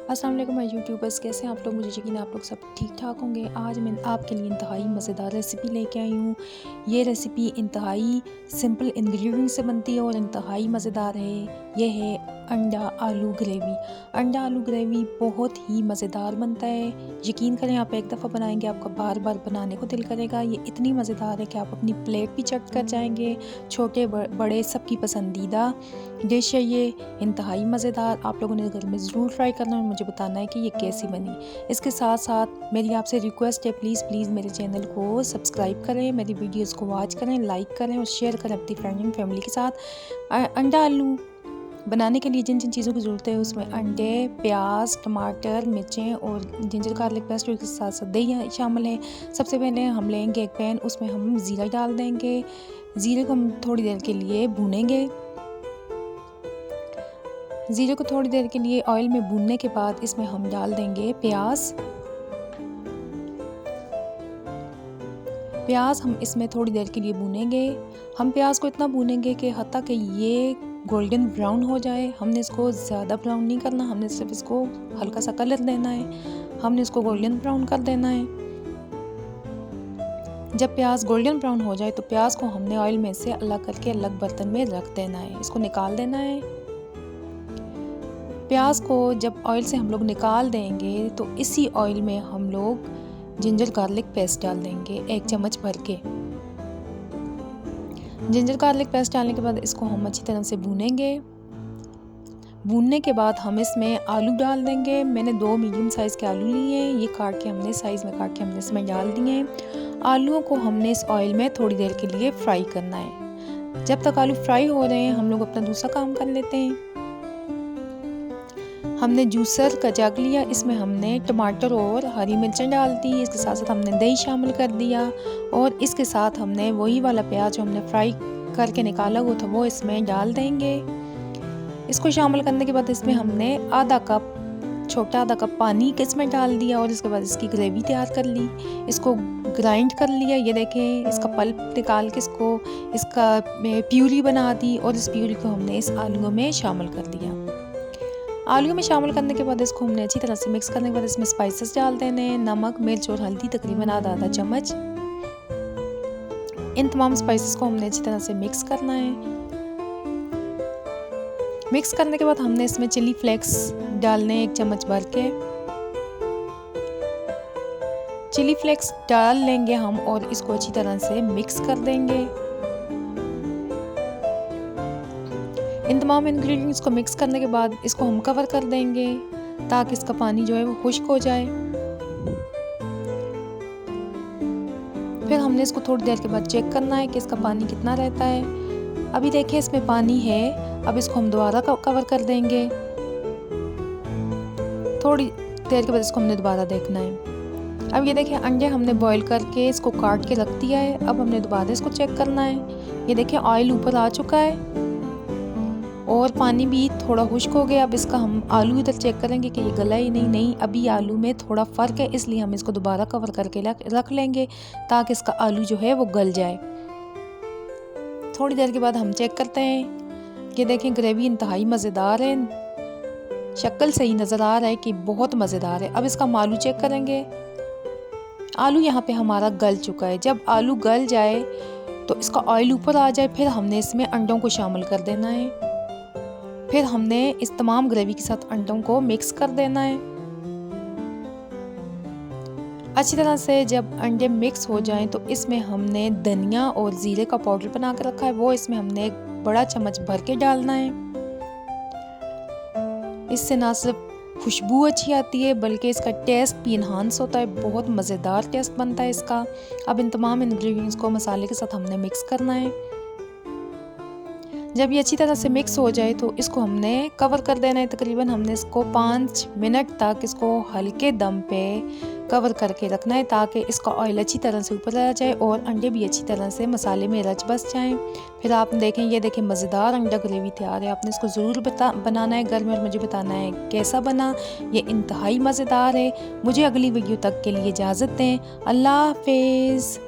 अस्सलाम वालेकुम my YouTubers, कैसे हैं आप लोग। मुझे यकीन है आप लोग सब ठीक ठाक होंगे। आज मैं आपके लिए इंतहाई मज़ेदार रेसिपी लेके आई हूँ। ये रेसिपी इंतहाई सिंपल इंग्रेडिएंट से बनती है और इंतहाई मज़ेदार है। ये है अंडा आलू ग्रेवी। अंडा आलू ग्रेवी बहुत ही मज़ेदार बनता है। यकीन करें, आप एक दफ़ा बनाएंगे आपका बार बार बनाने को दिल करेगा। ये इतनी मज़ेदार है कि आप अपनी प्लेट भी चट कर जाएंगे। छोटे बड़े सबकी पसंदीदा डिश है ये, इंतहाई मज़ेदार। आप लोगों ने घर में ज़रूर ट्राई करना है, मुझे बताना है कि ये कैसी बनी। इसके साथ साथ मेरी आपसे रिक्वेस्ट है, प्लीज़ मेरे चैनल को सब्सक्राइब करें, मेरी वीडियोस को वॉच करें, लाइक करें और शेयर करें अपनी फ्रेंड एंड फैमिली के साथ। अंडा आलू बनाने के लिए जिन जिन चीज़ों की ज़रूरत है उसमें अंडे, प्याज, टमाटर, मिर्चें और जिंजर गार्लिक पेस्ट और इसके साथ साथ दही शामिल है। सबसे पहले हम लेंगे एक पैन, उसमें हम ज़ीरा डाल देंगे। ज़ीरे को हम थोड़ी देर के लिए भूनेंगे। ज़ीरे को थोड़ी देर के लिए ऑयल में भूनने के बाद इसमें हम डाल देंगे प्याज हम इसमें थोड़ी देर के लिए भूनेंगे। हम प्याज को इतना भूनेंगे कि हत्ता कि ये गोल्डन ब्राउन हो जाए। हमने इसको ज़्यादा ब्राउन नहीं करना, हमने सिर्फ इसको हल्का सा कलर देना है। हमने इसको गोल्डन ब्राउन कर देना है। जब प्याज गोल्डन ब्राउन हो जाए तो प्याज को हमने ऑयल में से अलग करके अलग बर्तन में रख देना है, इसको निकाल देना है। प्याज को जब ऑयल से हम लोग निकाल देंगे तो इसी ऑयल में हम लोग जिंजर गार्लिक पेस्ट डाल देंगे 1 चम्मच भर के। जिंजर गार्लिक पेस्ट डालने के बाद इसको हम अच्छी तरह से भूनेंगे। भूनने के बाद हम इसमें आलू डाल देंगे। मैंने 2 मीडियम साइज़ के आलू लिए हैं, ये काट के हमने साइज़ में काट के हमने इसमें डाल दिए हैं। आलूओं को हमने इस ऑयल में थोड़ी देर के लिए फ्राई करना है। जब तक आलू फ्राई हो रहे हैं हम लोग अपना दूसरा काम कर लेते हैं। हमने जूसर का जग लिया, इसमें हमने टमाटर और हरी मिर्चें डाल दी। इसके साथ साथ हमने दही शामिल कर दिया और इसके साथ हमने वही वाला प्याज जो हमने फ्राई करके निकाला हुआ था वो इसमें डाल देंगे। इसको शामिल करने के बाद इसमें हमने छोटा आधा कप पानी इसमें डाल दिया और इसके बाद इसकी ग्रेवी तैयार कर ली। इसको ग्राइंड कर लिया, ये देखें इसका पल्प निकाल के इसका प्यूरी बना दी और इस प्यूरी को हमने इस आलूओं में शामिल कर दिया। आलू में शामिल करने के बाद इसको हमने अच्छी तरह से मिक्स करने के बाद इसमें स्पाइसेस डाल देने हैं, नमक, मिर्च और हल्दी तकरीबन आधा चम्मच। इन तमाम स्पाइसेस को हमने अच्छी तरह से मिक्स करना है। मिक्स करने के बाद हमने इसमें चिली फ्लेक्स डालने 1 चम्मच भर के। चिली फ्लेक्स डाल लेंगे हम और इसको अच्छी तरह से मिक्स कर देंगे। इन तमाम इंग्रेडिएंट्स को मिक्स करने के बाद इसको हम कवर कर देंगे ताकि इसका पानी जो है वो खुश्क हो जाए। फिर हमने इसको थोड़ी देर के बाद चेक करना है कि इसका पानी कितना रहता है। अभी देखिए इसमें पानी है। अब इसको हम दोबारा कवर कर देंगे। थोड़ी देर के बाद इसको हमने दोबारा देखना है। अब ये देखिए अंडे हमने बॉईल करके इसको काट के रख दिया है। अब हमने दोबारा इसको चेक करना है। ये देखिए ऑयल ऊपर आ चुका है और पानी भी थोड़ा खुश्क हो गया। अब इसका हम आलू इधर चेक करेंगे कि ये गला ही नहीं, अभी आलू में थोड़ा फ़र्क है, इसलिए हम इसको दोबारा कवर करके रख लेंगे ताकि इसका आलू जो है वो गल जाए। थोड़ी देर के बाद हम चेक करते हैं। ये देखें ग्रेवी इंतहाई मज़ेदार है, शक्ल से ही नज़र आ रहा है कि बहुत मज़ेदार है। अब इसका हम आलू चेक करेंगे। आलू यहाँ पे हमारा गल चुका है। जब आलू गल जाए तो इसका ऑयल ऊपर आ जाए, फिर हमने इसमें अंडों को शामिल कर देना है। फिर हमने इस तमाम ग्रेवी के साथ अंडों को मिक्स कर देना है अच्छी तरह से। जब अंडे मिक्स हो जाएं तो इसमें हमने धनिया और ज़ीरे का पाउडर बना कर रखा है, वो इसमें हमने 1 बड़ा चम्मच भर के डालना है। इससे ना सिर्फ खुशबू अच्छी आती है बल्कि इसका टेस्ट भी इन्हांस होता है, बहुत मज़ेदार टेस्ट बनता है इसका। अब इन तमाम इंग्रेडिएंट्स को मसाले के साथ हमने मिक्स करना है। जब ये अच्छी तरह से मिक्स हो जाए तो इसको हमने कवर कर देना है। तकरीबन हमने इसको 5 मिनट तक इसको हल्के दम पे कवर करके रखना है ताकि इसका ऑयल अच्छी तरह से ऊपर आ जाए और अंडे भी अच्छी तरह से मसाले में रच बस जाएं। फिर आप देखें, ये देखें मज़ेदार अंडा ग्रेवी तैयार है। आपने इसको ज़रूर बनाना है घर में और मुझे बताना है कैसा बना। ये इंतहाई मज़ेदार है। मुझे अगली वीडियो तक के लिए इजाज़त दें। अल्लाह हाफिज़।